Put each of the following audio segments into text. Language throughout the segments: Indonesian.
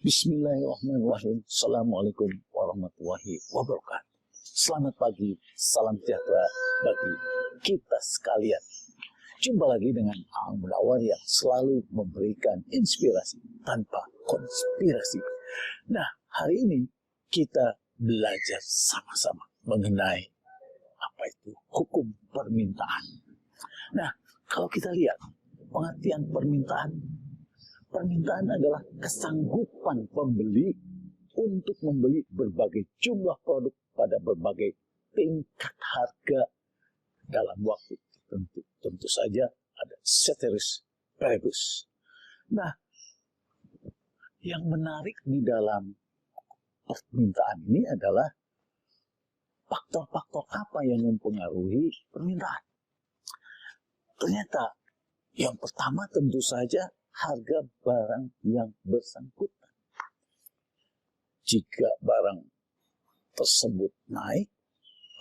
Bismillahirrahmanirrahim. Assalamualaikum warahmatullahi wabarakatuh. Selamat pagi, salam sejahtera bagi kita sekalian. Jumpa lagi dengan Ang Munawar yang selalu memberikan inspirasi tanpa konspirasi. Nah, hari ini kita belajar sama-sama mengenai apa itu hukum permintaan. Nah, kalau kita lihat pengertian permintaan adalah kesanggupan pembeli untuk membeli berbagai jumlah produk pada berbagai tingkat harga dalam waktu tertentu. Tentu saja ada ceteris paribus. Nah, yang menarik di dalam permintaan ini adalah faktor-faktor apa yang mempengaruhi permintaan. Ternyata yang pertama tentu saja harga barang yang bersangkutan. Jika barang tersebut naik,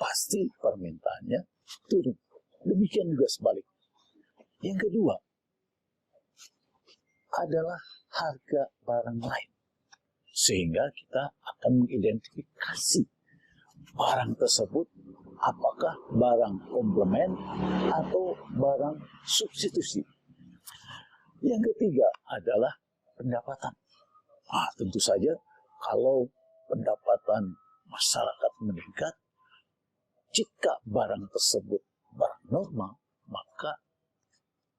pasti permintaannya turun. Demikian juga sebaliknya. Yang kedua adalah harga barang lain. Sehingga kita akan mengidentifikasi barang tersebut apakah barang komplement atau barang substitusi. Yang ketiga adalah pendapatan. Tentu saja kalau pendapatan masyarakat meningkat, jika barang tersebut barang normal, maka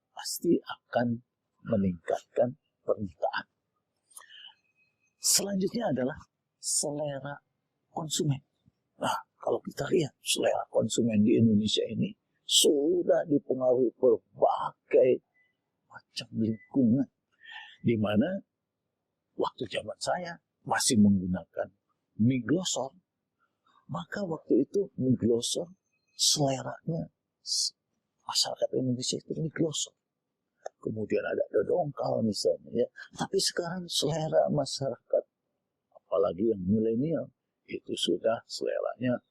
pasti akan meningkatkan permintaan. Selanjutnya adalah selera konsumen. Nah, kalau kita lihat selera konsumen di Indonesia ini sudah dipengaruhi berbagai macam lingkungan, di mana waktu zaman saya masih menggunakan mie glosor, maka waktu itu mie glosor seleranya masyarakat Indonesia itu mie glosor. Kemudian ada dodongkal misalnya, ya. Tapi sekarang selera masyarakat, apalagi yang milenial, itu sudah seleranya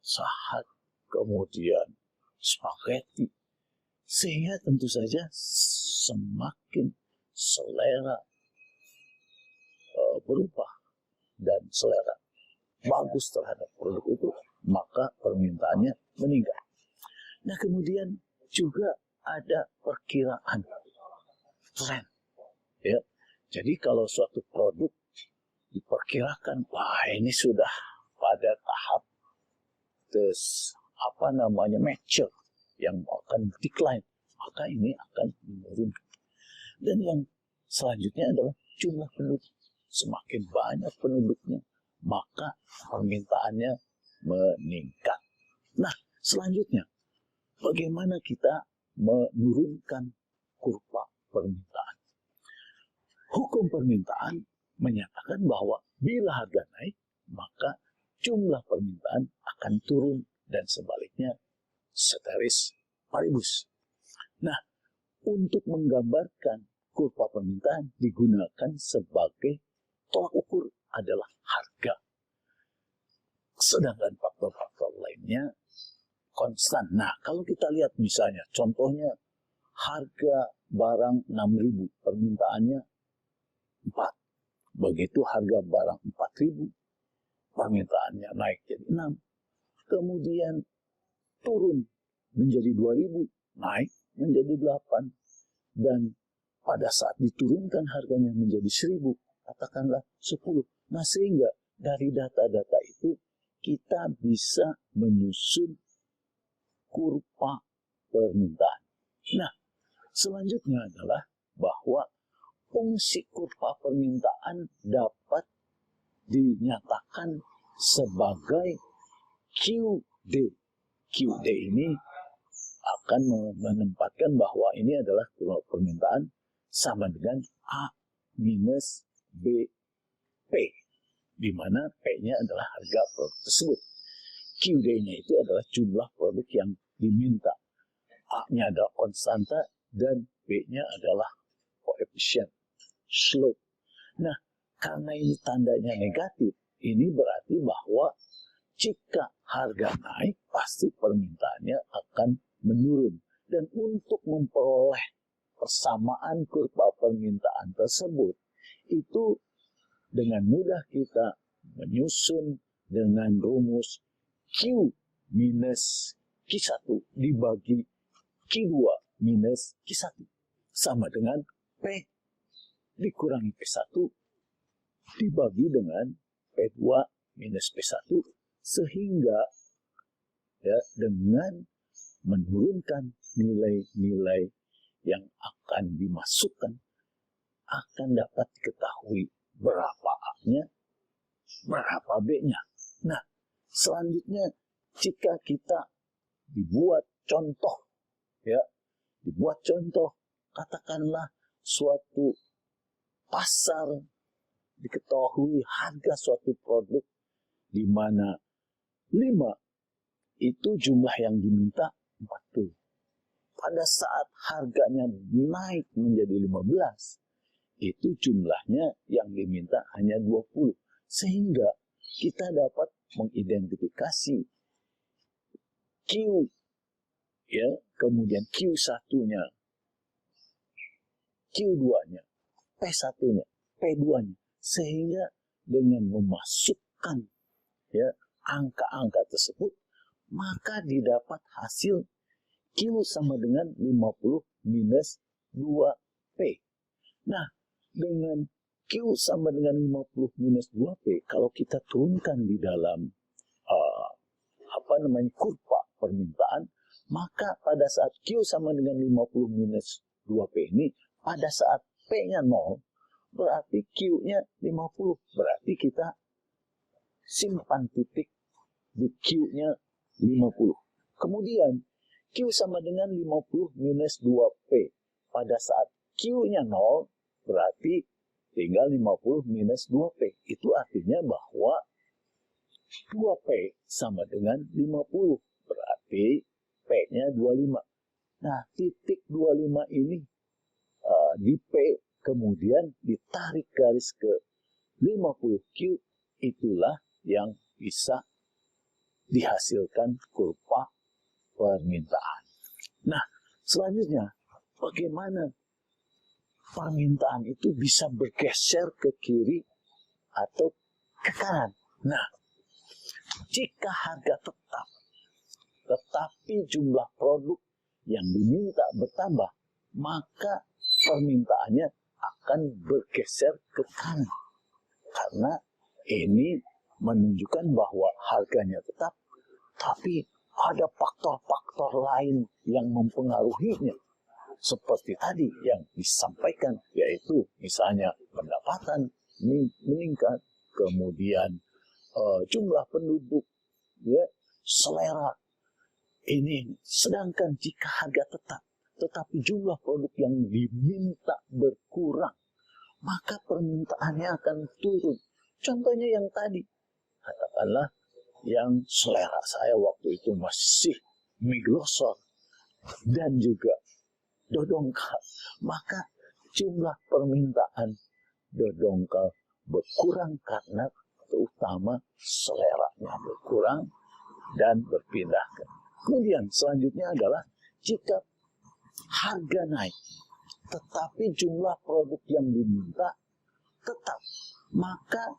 sahat, kemudian spaghetti. Sehingga tentu saja semakin selera berubah dan selera bagus terhadap produk itu, maka permintaannya meningkat. Nah, kemudian juga ada perkiraan tren. Ya. Jadi kalau suatu produk diperkirakan, wah ini sudah pada tahap mature, yang akan decline, maka ini akan menurun. Dan yang selanjutnya adalah jumlah penduduk. Semakin banyak penduduknya, maka permintaannya meningkat. Nah, selanjutnya, bagaimana kita menurunkan kurva permintaan? Hukum permintaan menyatakan bahwa bila harga naik, maka jumlah permintaan akan turun dan sebaliknya ceteris paribus. Nah, untuk menggambarkan kurva permintaan digunakan sebagai tolak ukur adalah harga. Sedangkan faktor-faktor lainnya konstan. Nah, kalau kita lihat misalnya, contohnya harga barang 6.000, permintaannya 4. Begitu harga barang 4.000, permintaannya naik jadi 6. Kemudian turun menjadi 2.000, naik menjadi 8. Dan pada saat diturunkan harganya menjadi 1.000, katakanlah 10. Nah, sehingga dari data-data itu kita bisa menyusun kurva permintaan. Nah, selanjutnya adalah bahwa fungsi kurva permintaan dapat dinyatakan sebagai QD. QD ini akan menempatkan bahwa ini adalah kurva permintaan sama dengan A minus BP, di mana P-nya adalah harga produk tersebut. QD-nya itu adalah jumlah produk yang diminta. A-nya adalah konstanta dan B-nya adalah koefisien slope. Nah, karena ini tandanya negatif, ini berarti bahwa jika harga naik, pasti permintaannya akan menurun. Dan untuk memperoleh persamaan kurva permintaan tersebut, itu dengan mudah kita menyusun dengan rumus Q minus Q1 dibagi Q2 minus Q1 sama dengan P dikurangi P1 dibagi dengan P2 minus P1 sehingga ya, dengan menurunkan nilai-nilai yang akan dimasukkan akan dapat diketahui berapa A-nya, berapa B-nya. Nah, selanjutnya jika kita dibuat contoh, ya, katakanlah suatu pasar diketahui harga suatu produk di mana 5 itu jumlah yang diminta 40. Pada saat harganya naik menjadi 15, itu jumlahnya yang diminta hanya 20. Sehingga kita dapat mengidentifikasi Q, ya, kemudian Q1-nya, Q2-nya, P1-nya, P2-nya. Sehingga dengan memasukkan ya, angka-angka tersebut, maka didapat hasil Q sama dengan 50 minus 2P. Nah, dengan Q sama dengan 50 minus 2P, kalau kita turunkan di dalam kurva permintaan, maka pada saat Q sama dengan 50 minus 2P ini, pada saat P-nya 0, berarti Q-nya 50. Berarti kita simpan titik di Q-nya 50. Kemudian Q sama dengan 50 minus 2P. Pada saat Q-nya 0, berarti tinggal 50 minus 2P. Itu artinya bahwa 2P sama dengan 50. Berarti P-nya 25. Nah, titik 25 ini di P, kemudian ditarik garis ke 50Q, itulah yang bisa dihasilkan kurva permintaan. Nah, selanjutnya bagaimana permintaan itu bisa bergeser ke kiri atau ke kanan. Nah, jika harga tetap, tetapi jumlah produk yang diminta bertambah, maka permintaannya akan bergeser ke kanan. Karena ini menunjukkan bahwa harganya tetap, tapi ada faktor-faktor lain yang mempengaruhinya. Seperti tadi yang disampaikan, yaitu misalnya pendapatan meningkat, kemudian jumlah penduduk, ya, selera. Ini sedangkan jika harga tetap, tetapi jumlah produk yang diminta berkurang, maka permintaannya akan turun. Contohnya yang tadi, katakanlah yang selera saya waktu itu masih mie glosor dan juga dodongkal, maka jumlah permintaan dodongkal berkurang karena terutama seleranya berkurang dan berpindah. Kemudian selanjutnya adalah jika harga naik, tetapi jumlah produk yang diminta tetap, maka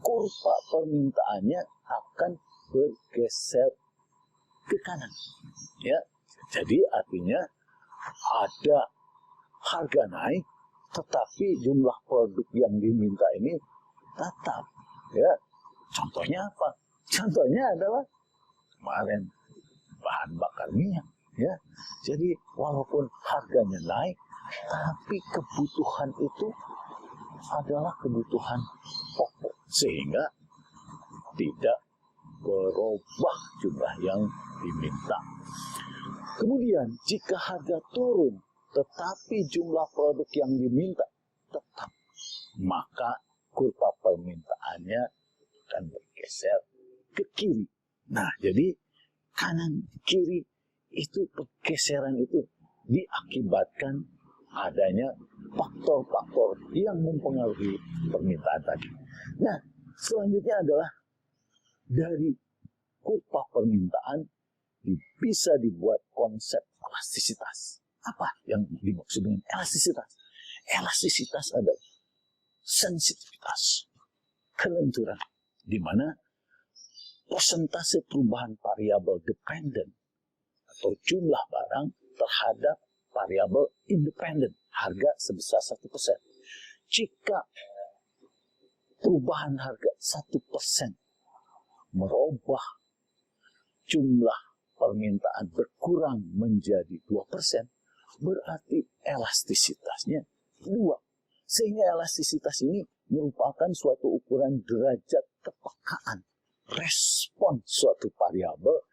kurva permintaannya akan bergeser ke kanan. Ya, jadi artinya ada harga naik, tetapi jumlah produk yang diminta ini tetap. Ya, contohnya apa? Contohnya adalah kemarin bahan bakar minyak. Ya, jadi walaupun harganya naik, tapi kebutuhan itu adalah kebutuhan pokok, sehingga tidak berubah jumlah yang diminta. Kemudian jika harga turun, tetapi jumlah produk yang diminta tetap, maka kurva permintaannya akan bergeser ke kiri. Nah, jadi kanan kiri itu pergeseran itu diakibatkan adanya faktor-faktor yang mempengaruhi permintaan tadi. Nah, selanjutnya adalah dari kurva permintaan bisa dibuat konsep elastisitas. Apa yang dimaksud dengan elastisitas? Elastisitas adalah sensitivitas, kelenturan, di mana persentase perubahan variabel dependent atau jumlah barang terhadap variabel independent, harga sebesar 1%. Jika perubahan harga 1% merubah jumlah permintaan berkurang menjadi 2%, berarti elastisitasnya 2. Sehingga elastisitas ini merupakan suatu ukuran derajat kepekaan respon suatu variabel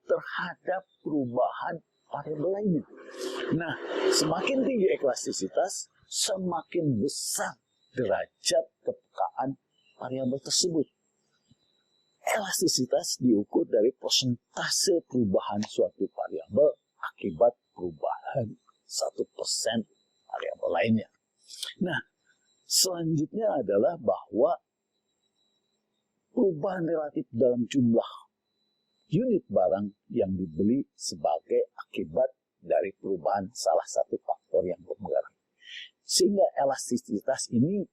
terhadap perubahan variabel lainnya. Nah, semakin tinggi elastisitas, semakin besar derajat kepekaan variabel tersebut. Elastisitas diukur dari persentase perubahan suatu variabel akibat perubahan 1% variabel lainnya. Nah, selanjutnya adalah bahwa perubahan relatif dalam jumlah unit barang yang dibeli sebagai akibat dari perubahan salah satu faktor yang mempengaruhi. Sehingga elastisitas ini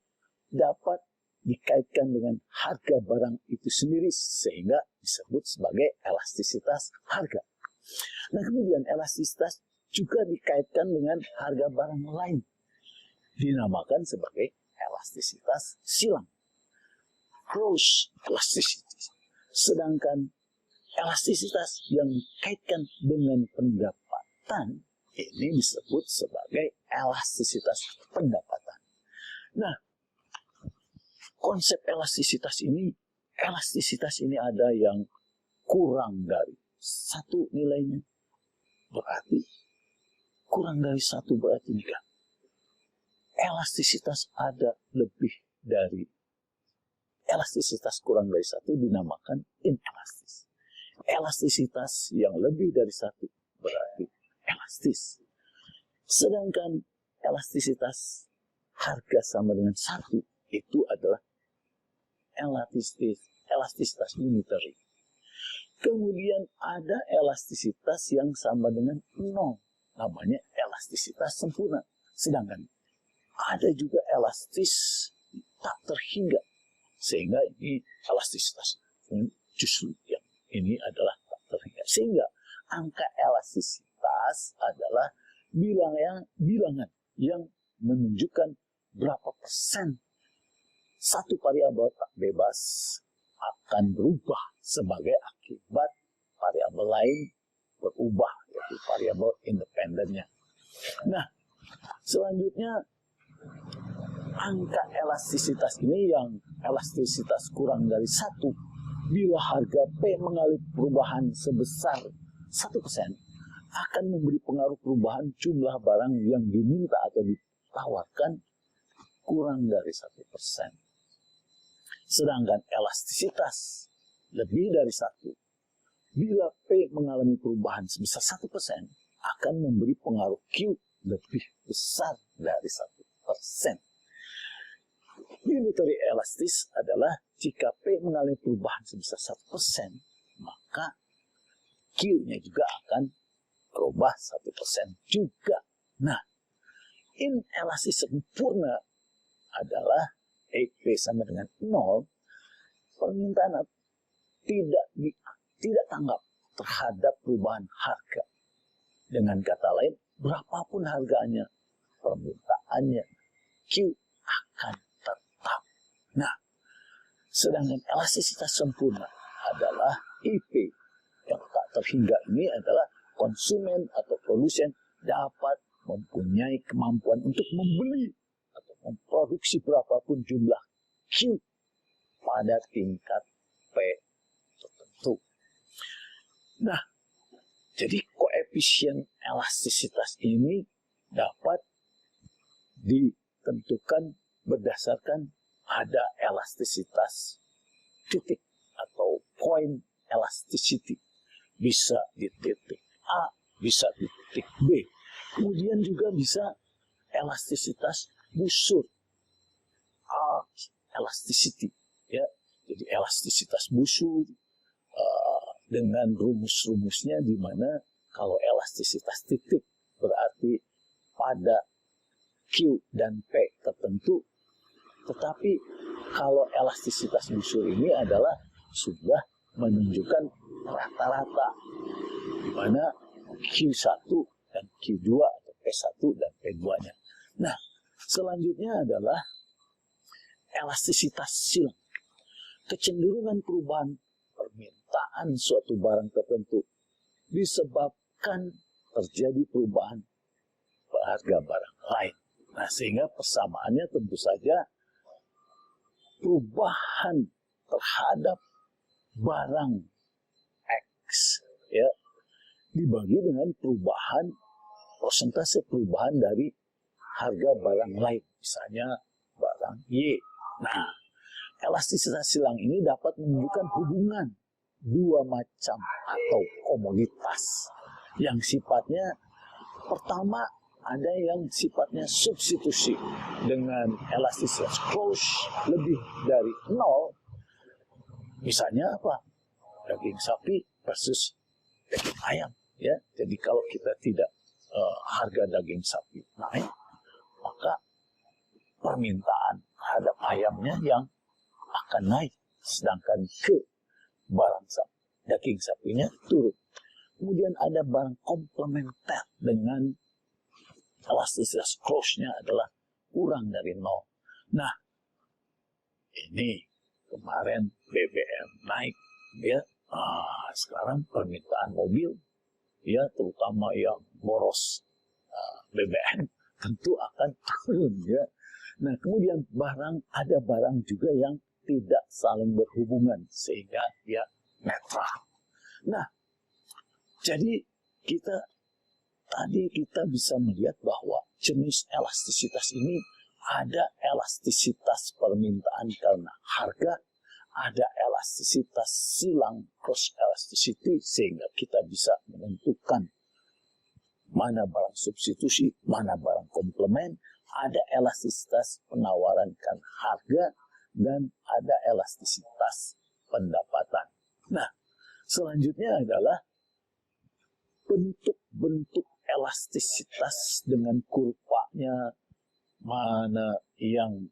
dapat dikaitkan dengan harga barang itu sendiri, sehingga disebut sebagai elastisitas harga. Nah, kemudian elastisitas juga dikaitkan dengan harga barang lain, dinamakan sebagai elastisitas silang, cross elasticity. Sedangkan elastisitas yang dikaitkan dengan pendapatan ini disebut sebagai elastisitas pendapatan. Nah, konsep elastisitas ini ada yang kurang dari 1 nilainya, berarti kurang dari 1 berarti enggak. Elastisitas ada lebih dari, elastisitas kurang dari 1 dinamakan inelastis. Elastisitas yang lebih dari 1 berarti elastis. Sedangkan elastisitas harga sama dengan 1 itu adalah elastisitas unitary. Kemudian ada elastisitas yang sama dengan 0, namanya elastisitas sempurna. Sedangkan ada juga elastis tak terhingga, sehingga ini elastisitas justru yang ini adalah tak terhingga. Sehingga angka elastisitas adalah bilangan yang menunjukkan berapa persen satu variabel tak bebas akan berubah sebagai akibat variabel lain berubah, yaitu variabel independennya. Nah, selanjutnya angka elastisitas ini yang elastisitas kurang dari 1, bila harga P mengalami perubahan sebesar 1%, akan memberi pengaruh perubahan jumlah barang yang diminta atau ditawarkan kurang dari 1%. Sedangkan elastisitas lebih dari 1, bila P mengalami perubahan sebesar 1%, akan memberi pengaruh Q lebih besar dari 1%. Unitary elastis adalah jika P mengalami perubahan sebesar 1%, maka Q-nya juga akan berubah 1% juga. Nah, inelastis sempurna adalah EP sama dengan 0, permintaan tidak tanggap terhadap perubahan harga. Dengan kata lain, berapapun harganya, permintaannya Q akan tetap. Nah, sedangkan elastisitas sempurna adalah IP yang tak terhingga. Ini adalah konsumen atau produsen dapat mempunyai kemampuan untuk membeli atau memproduksi berapapun jumlah Q pada tingkat P tertentu. Nah, jadi koefisien elastisitas ini dapat ditentukan berdasarkan ada elastisitas titik atau point elasticity. Bisa di titik A, bisa di titik B. Kemudian juga bisa elastisitas busur, elasticity, ya. Jadi elastisitas busur dengan rumus-rumusnya, di mana kalau elastisitas titik berarti pada Q dan P tertentu Tetapi kalau elastisitas busur ini adalah sudah menunjukkan rata-rata, di mana Q1 dan Q2 atau P1 dan P2-nya. Nah, selanjutnya adalah elastisitas silang. Kecenderungan perubahan permintaan suatu barang tertentu disebabkan terjadi perubahan harga barang lain. Nah, sehingga persamaannya tentu saja perubahan terhadap barang X ya dibagi dengan perubahan persentase perubahan dari harga barang lain, misalnya barang Y. Nah, elastisitas silang ini dapat menunjukkan hubungan dua macam atau komoditas yang sifatnya pertama ada yang sifatnya substitusi dengan elastisitas close lebih dari 0. Misalnya apa? Daging sapi versus daging ayam. Ya, jadi kalau kita tidak harga daging sapi naik, maka permintaan terhadap ayamnya yang akan naik, sedangkan ke barang sapi, daging sapinya turun. Kemudian ada barang komplementer dengan elastisitas close-nya adalah kurang dari 0. Nah, ini kemarin BBM naik, ya. Sekarang permintaan mobil, ya, terutama yang boros BBM, tentu akan turun, ya. Nah, kemudian ada barang juga yang tidak saling berhubungan, sehingga dia netral. Nah, jadi tadi kita bisa melihat bahwa jenis elastisitas ini ada elastisitas permintaan karena harga, ada elastisitas silang cross elasticity sehingga kita bisa menentukan mana barang substitusi, mana barang komplement, ada elastisitas penawaran karena harga, dan ada elastisitas pendapatan. Nah, selanjutnya adalah bentuk-bentuk elastisitas dengan kurvanya, mana yang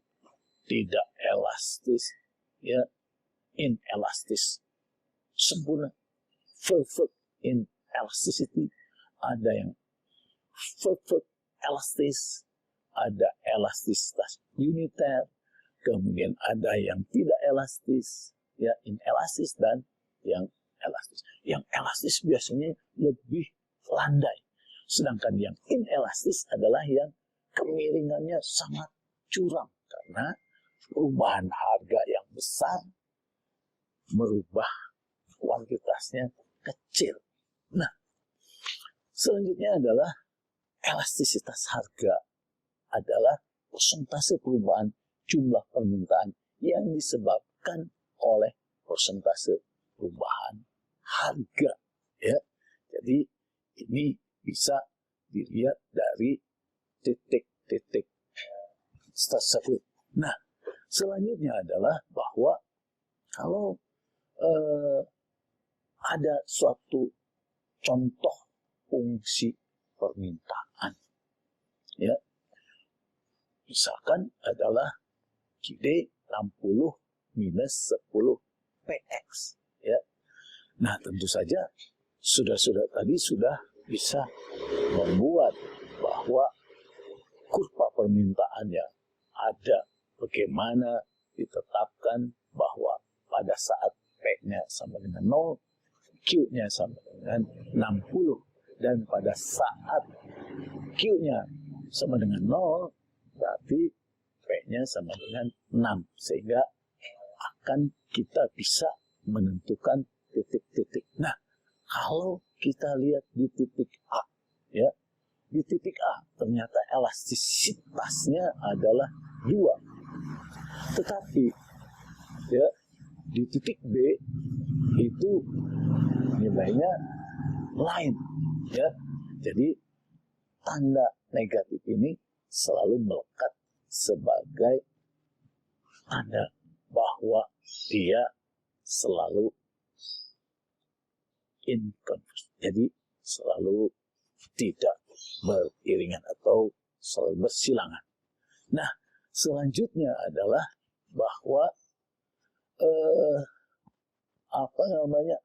tidak elastis, ya, inelastis, sempurna, perfect inelasticity, ada yang perfect elastis, ada elastisitas uniter, kemudian ada yang tidak elastis, ya, inelastis, dan yang elastis. Yang elastis biasanya lebih landai, sedangkan yang inelastis adalah yang kemiringannya sangat curam karena perubahan harga yang besar merubah kuantitasnya kecil. Nah, selanjutnya adalah elastisitas harga adalah persentase perubahan jumlah permintaan yang disebabkan oleh persentase perubahan harga, ya. Jadi ini bisa dilihat dari titik-titik tersebut. Nah, selanjutnya adalah bahwa kalau ada suatu contoh fungsi permintaan, ya, misalkan adalah QD 60 minus 10 PX, ya. Nah, tentu saja sudah tadi sudah bisa membuat bahwa kurva permintaannya ada bagaimana ditetapkan bahwa pada saat P-nya sama dengan 0, Q-nya sama dengan 60, dan pada saat Q-nya sama dengan 0, berarti P-nya sama dengan 6, sehingga akan kita bisa menentukan titik-titik. Nah, kalau kita lihat di titik A, ya, di titik A ternyata elastisitasnya adalah 2. Tetapi, ya, di titik B itu nilainya lain, ya. Jadi tanda negatif ini selalu melekat sebagai tanda bahwa dia selalu inconverse. Jadi selalu tidak beriringan atau selalu bersilangan. Nah, Selanjutnya adalah bahwa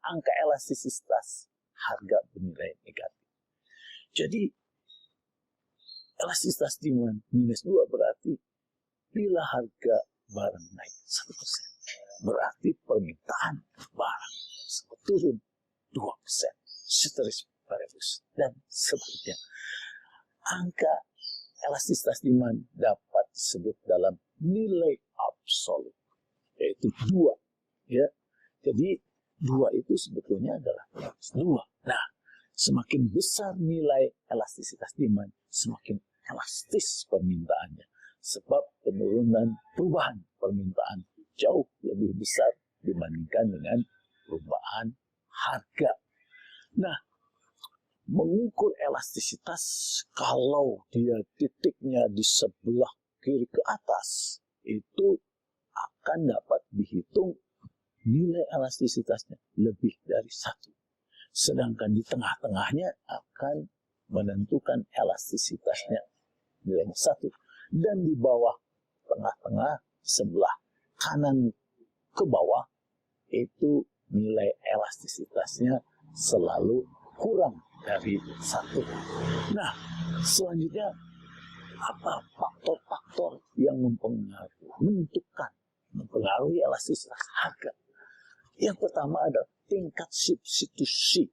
angka elastisitas harga bernilai negatif. Jadi elastisitas demand -2 berarti bila harga barang naik 1%, berarti permintaan barang turun 2%, ceteris paribus, dan sebaliknya. Angka elastisitas demand dapat disebut dalam nilai absolut, yaitu 2. Ya. Jadi 2 itu sebetulnya adalah 2. Nah, semakin besar nilai elastisitas demand, semakin elastis permintaannya. Sebab perubahan permintaan jauh lebih besar dibandingkan dengan perubahan harga. Nah, mengukur elastisitas kalau dia titiknya di sebelah kiri ke atas, itu akan dapat dihitung nilai elastisitasnya lebih dari 1. Sedangkan di tengah-tengahnya akan menentukan elastisitasnya nilainya 1. Dan di bawah tengah-tengah, sebelah kanan ke bawah, itu nilai elastisitasnya selalu kurang dari 1. Nah, selanjutnya apa faktor-faktor yang mempengaruhi elastisitas harga? Yang pertama adalah tingkat substitusi.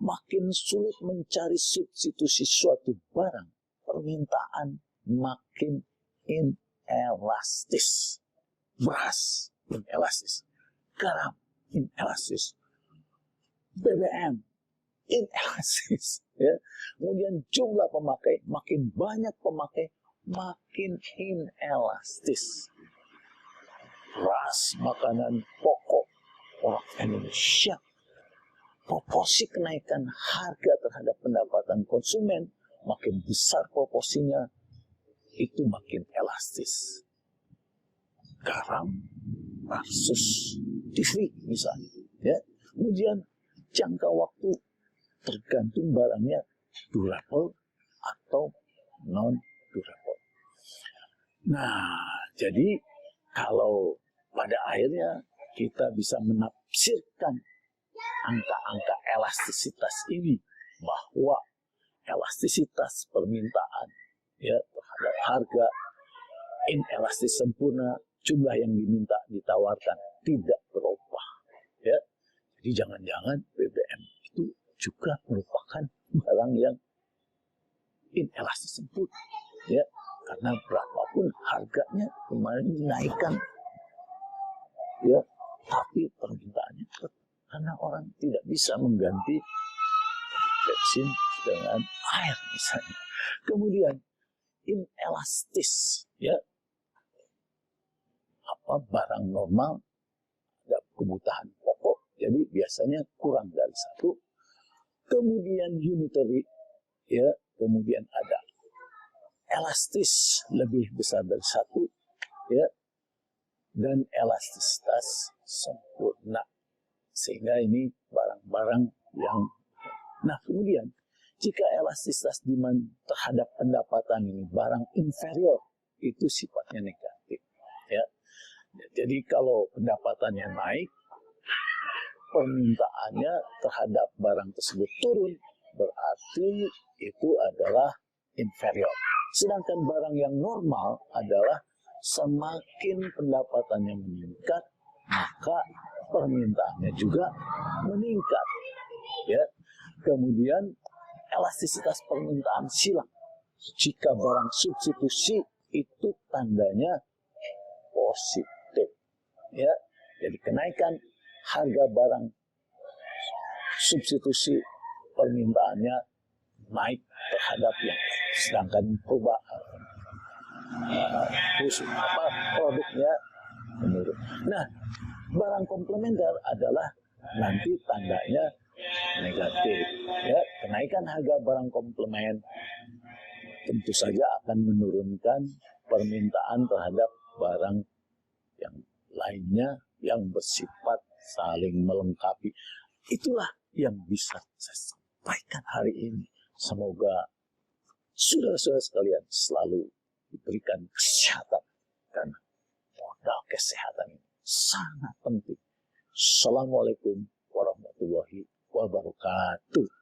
Makin sulit mencari substitusi suatu barang, permintaan makin inelastis. Beras inelastis, garam inelastis, BBM inelastis. Ya. Kemudian jumlah pemakai, makin banyak pemakai, makin inelastis. Beras, makanan pokok orang Indonesia, proporsi kenaikan harga terhadap pendapatan konsumen makin besar proporsinya, itu makin elastis. Garam versus TV misalnya, ya. Kemudian jangka waktu tergantung barangnya durable atau non durable. Nah, jadi kalau pada akhirnya kita bisa menafsirkan angka-angka elastisitas ini, bahwa elastisitas permintaan ya terhadap harga inelastis sempurna, jumlah yang diminta ditawarkan tidak berubah, ya. Jadi jangan-jangan BBM itu juga merupakan barang yang inelastis sempurna, ya, karena berapapun harganya kemarin dinaikkan, ya, tapi permintaannya tetap, karena orang tidak bisa mengganti bensin dengan air misalnya. Kemudian inelastis, ya, barang normal ada kebutuhan pokok, jadi biasanya kurang dari 1. Kemudian unitary, ya, kemudian ada elastis lebih besar dari 1, ya, dan elastisitas sempurna. Sehingga ini barang-barang yang, nah kemudian jika elastisitas demand terhadap pendapatan ini barang inferior, itu sifatnya negatif, ya. Jadi kalau pendapatannya naik, permintaannya terhadap barang tersebut turun, berarti itu adalah inferior. Sedangkan barang yang normal adalah semakin pendapatannya meningkat, maka permintaannya juga meningkat, ya. Kemudian elastisitas permintaan silang. Jika barang substitusi, itu tandanya positif, ya. Jadi kenaikan harga barang substitusi, permintaannya naik terhadap yang, sedangkan produknya menurun. Nah, barang komplementer adalah nanti tandanya negatif, ya. Kenaikan harga barang komplement tentu saja akan menurunkan permintaan terhadap barang yang lainnya yang bersifat saling melengkapi. Itulah yang bisa saya sampaikan hari ini. Semoga saudara-saudara sekalian selalu diberikan kesehatan kesehatan ini. Sangat penting. Assalamualaikum warahmatullahi wabarakatuh.